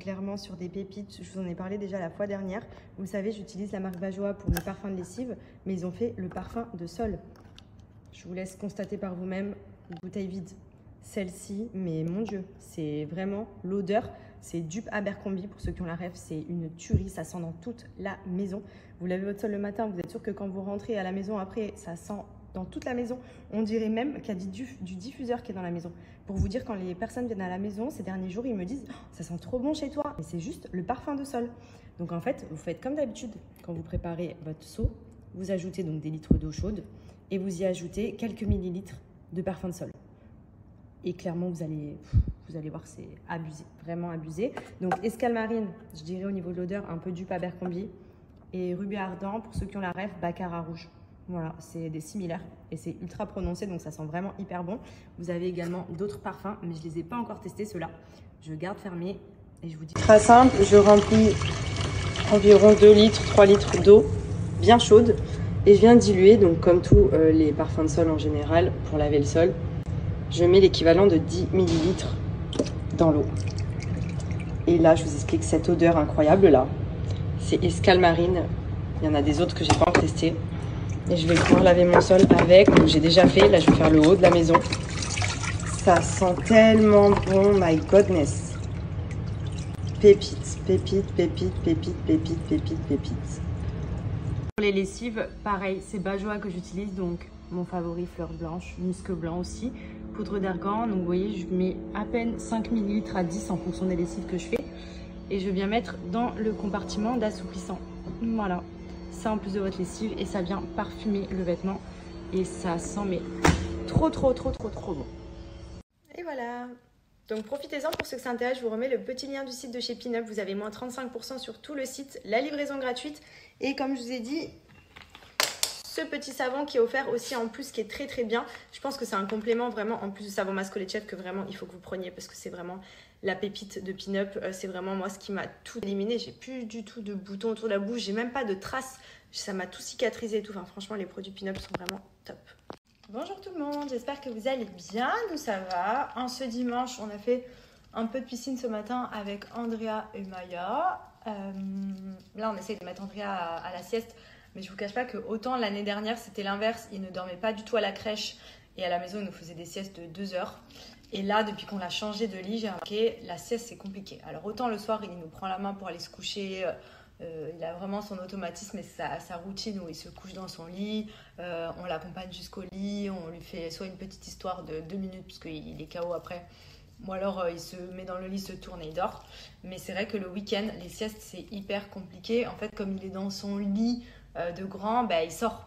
clairement sur des pépites. Je vous en ai parlé déjà la fois dernière. Vous savez, j'utilise la marque Bajoa pour mes parfums de lessive, mais ils ont fait le parfum de sol. Je vous laisse constater par vous-même, bouteille vide. Celle-ci, mais mon Dieu, c'est vraiment l'odeur. C'est dupe Abercrombie, pour ceux qui ont la ref, c'est une tuerie, ça sent dans toute la maison. Vous lavez votre sol le matin, vous êtes sûr que quand vous rentrez à la maison après, ça sent dans toute la maison. On dirait même qu'il y a du diffuseur qui est dans la maison. Pour vous dire, quand les personnes viennent à la maison, ces derniers jours, ils me disent oh, « ça sent trop bon chez toi ». Mais c'est juste le parfum de sol. Donc en fait, vous faites comme d'habitude. Quand vous préparez votre seau, vous ajoutez donc des litres d'eau chaude et vous y ajoutez quelques millilitres de parfum de sol. Et clairement, vous allez voir, c'est abusé, vraiment abusé. Donc, escale marine, je dirais au niveau de l'odeur, un peu dupe Abercrombie. Et rubis ardent, pour ceux qui ont la ref, baccarat rouge. Voilà, c'est des similaires et c'est ultra prononcé, donc ça sent vraiment hyper bon. Vous avez également d'autres parfums, mais je ne les ai pas encore testés, ceux-là. Je garde fermé et je vous dis... Très simple, je remplis environ 2 litres, 3 litres d'eau bien chaude. Et je viens diluer, donc comme tous les parfums de sol en général, pour laver le sol. Je mets l'équivalent de 10 ml dans l'eau. Et là, je vous explique cette odeur incroyable là. C'est escale marine. Il y en a des autres que j'ai pas encore testé. Et je vais pouvoir laver mon sol avec. Donc j'ai déjà fait. Là, je vais faire le haut de la maison. Ça sent tellement bon, my godness. Pépites, pépites, pépites, pépites, pépites, pépites, pépites. Pour les lessives, pareil, c'est Bajoa que j'utilise, donc mon favori, fleur blanche, musc blanc aussi, poudre d'argan. Donc vous voyez, je mets à peine 5 ml à 10 en fonction des lessives que je fais. Et je viens mettre dans le compartiment d'assouplissant. Voilà, ça en plus de votre lessive et ça vient parfumer le vêtement. Et ça sent mais trop bon. Et voilà. Donc profitez-en, pour ceux que ça intéresse, je vous remets le petit lien du site de chez Pinup. Vous avez moins 35% sur tout le site, la livraison gratuite. Et comme je vous ai dit, ce petit savon qui est offert aussi en plus, qui est très bien. Je pense que c'est un complément vraiment, en plus du savon masque lait de chèvre, que vraiment il faut que vous preniez parce que c'est vraiment la pépite de Pinup. C'est vraiment moi ce qui m'a tout éliminé. J'ai plus du tout de boutons autour de la bouche, j'ai même pas de traces. Ça m'a tout cicatrisé et tout. Enfin franchement, les produits Pinup sont vraiment top. Bonjour tout le monde, j'espère que vous allez bien. Nous ça va. En ce dimanche, on a fait un peu de piscine ce matin avec Andrea et Maya. Là, on essaye de mettre Andrea à la sieste. Mais je ne vous cache pas que autant l'année dernière, c'était l'inverse. Il ne dormait pas du tout à la crèche. Et à la maison, il nous faisait des siestes de 2 heures. Et là, depuis qu'on l'a changé de lit, j'ai remarqué, la sieste, c'est compliqué. Alors autant le soir, il nous prend la main pour aller se coucher. Il a vraiment son automatisme et sa routine où il se couche dans son lit. On l'accompagne jusqu'au lit. On lui fait soit une petite histoire de 2 minutes, puisqu'il est KO après. Ou alors il se met dans le lit, se tourne et il dort. Mais c'est vrai que le week-end, les siestes, c'est hyper compliqué. En fait, comme il est dans son lit de grand, il sort.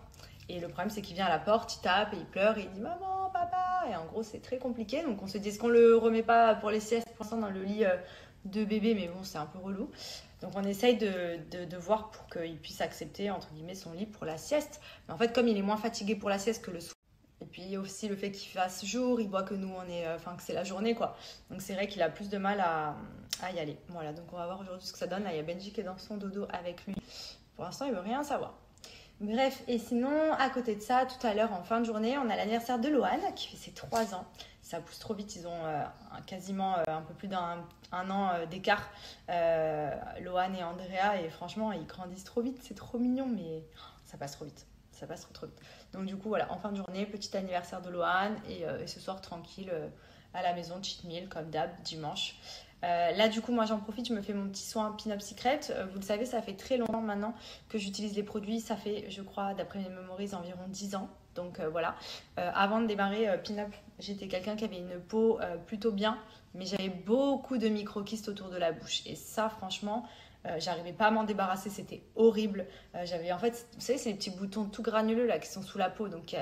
Et le problème, c'est qu'il vient à la porte, il tape et il pleure et il dit « Maman, papa !» Et en gros, c'est très compliqué. Donc on se dit, est-ce qu'on le remet pas pour les siestes pour l'instant dans le lit de bébé? Mais bon, c'est un peu relou. Donc on essaye de voir pour qu'il puisse accepter, entre guillemets, son lit pour la sieste. Mais en fait, comme il est moins fatigué pour la sieste que le soir, et puis aussi le fait qu'il fasse jour, il voit que nous, que c'est la journée, quoi. Donc c'est vrai qu'il a plus de mal à y aller. Voilà, donc on va voir aujourd'hui ce que ça donne. Là, il y a Benji qui est dans son dodo avec lui. Pour l'instant, il veut rien savoir. Bref, et sinon, à côté de ça, tout à l'heure, en fin de journée, on a l'anniversaire de Loane, qui fait ses 3 ans. Ça pousse trop vite, ils ont quasiment un peu plus d'un an d'écart, Loane et Andrea, et franchement, ils grandissent trop vite, c'est trop mignon, mais ça passe trop vite. Ça passe trop vite. Donc du coup, voilà, en fin de journée, petit anniversaire de Loane, et ce soir, tranquille, à la maison, cheat meal, comme d'hab, dimanche. Là du coup moi j'en profite, je me fais mon petit soin Pinup Secret. Vous le savez, ça fait très longtemps maintenant que j'utilise les produits. Ça fait, je crois, d'après mes mémoires, environ 10 ans. Donc voilà, avant de démarrer Pinup, j'étais quelqu'un qui avait une peau plutôt bien, mais j'avais beaucoup de micro-kystes autour de la bouche. Et ça franchement, j'arrivais pas à m'en débarrasser, c'était horrible. J'avais en fait, vous savez, c'est les petits boutons tout granuleux là qui sont sous la peau, donc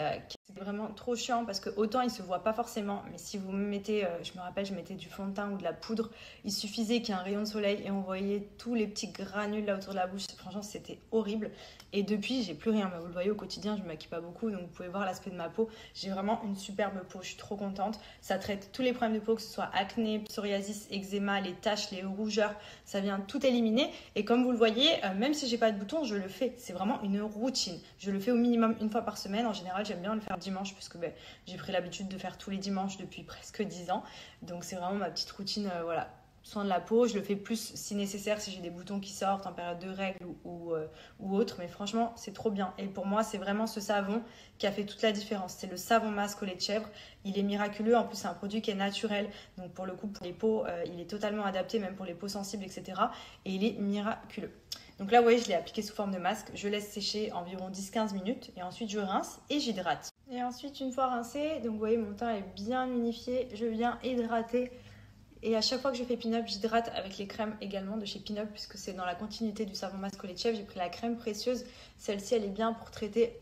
c'est vraiment trop chiant parce que autant ils se voient pas forcément, mais si vous me mettez, je me rappelle, je mettais du fond de teint ou de la poudre, il suffisait qu'il y ait un rayon de soleil et on voyait tous les petits granules là autour de la bouche. Franchement, c'était horrible. Et depuis, j'ai plus rien. Vous le voyez au quotidien, je me maquille pas beaucoup, donc vous pouvez voir l'aspect de ma peau. J'ai vraiment une superbe peau, je suis trop contente. Ça traite tous les problèmes de peau, que ce soit acné, psoriasis, eczéma, les taches, les rougeurs, ça vient tout éliminer. Et comme vous le voyez, même si j'ai pas de boutons, je le fais. C'est vraiment une routine. Je le fais au minimum 1 fois par semaine. En général, j'aime bien le faire dimanche puisque j'ai pris l'habitude de faire tous les dimanches depuis presque 10 ans. Donc c'est vraiment ma petite routine, voilà. soin de la peau. Je le fais plus si nécessaire, si j'ai des boutons qui sortent en période de règles ou autre. Mais franchement, c'est trop bien. Et pour moi, c'est vraiment ce savon qui a fait toute la différence. C'est le savon masque au lait de chèvre. Il est miraculeux. En plus, c'est un produit qui est naturel. Donc pour le coup, pour les peaux, il est totalement adapté, même pour les peaux sensibles, etc. Et il est miraculeux. Donc là, vous voyez, je l'ai appliqué sous forme de masque. Je laisse sécher environ 10-15 minutes. Et ensuite, je rince et j'hydrate. Et ensuite, une fois rincé, donc vous voyez, mon teint est bien unifié. Je viens hydrater. Et à chaque fois que je fais Pin-Up, j'hydrate avec les crèmes également de chez Pin-Up, puisque c'est dans la continuité du savon masque au lait de chèvre. J'ai pris la crème précieuse. Celle-ci, elle est bien pour traiter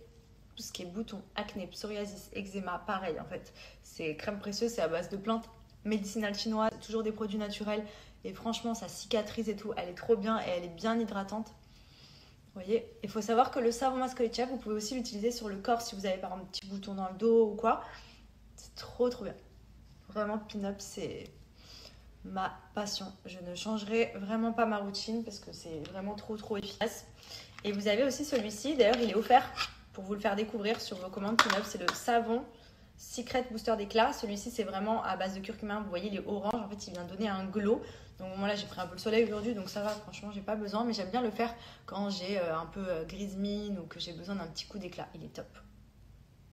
tout ce qui est boutons, acné, psoriasis, eczéma. Pareil, en fait. C'est crème précieuse, c'est à base de plantes médicinales chinoises, toujours des produits naturels. Et franchement, ça cicatrise et tout. Elle est trop bien et elle est bien hydratante. Vous voyez, il faut savoir que le savon masque au lait de chèvre, vous pouvez aussi l'utiliser sur le corps si vous avez par exemple un petit bouton dans le dos ou quoi. C'est trop bien. Vraiment, Pin-Up, c'est ma passion. Je ne changerai vraiment pas ma routine parce que c'est vraiment trop efficace. Et vous avez aussi celui-ci, d'ailleurs il est offert pour vous le faire découvrir sur vos commandes Pin-Up. C'est le savon Secret Booster d'éclat. Celui-ci c'est vraiment à base de curcuma. Vous voyez, il est orange, en fait il vient donner un glow. Donc moi là j'ai pris un peu le soleil aujourd'hui, donc ça va, franchement j'ai pas besoin. Mais j'aime bien le faire quand j'ai un peu grise mine ou que j'ai besoin d'un petit coup d'éclat. Il est top.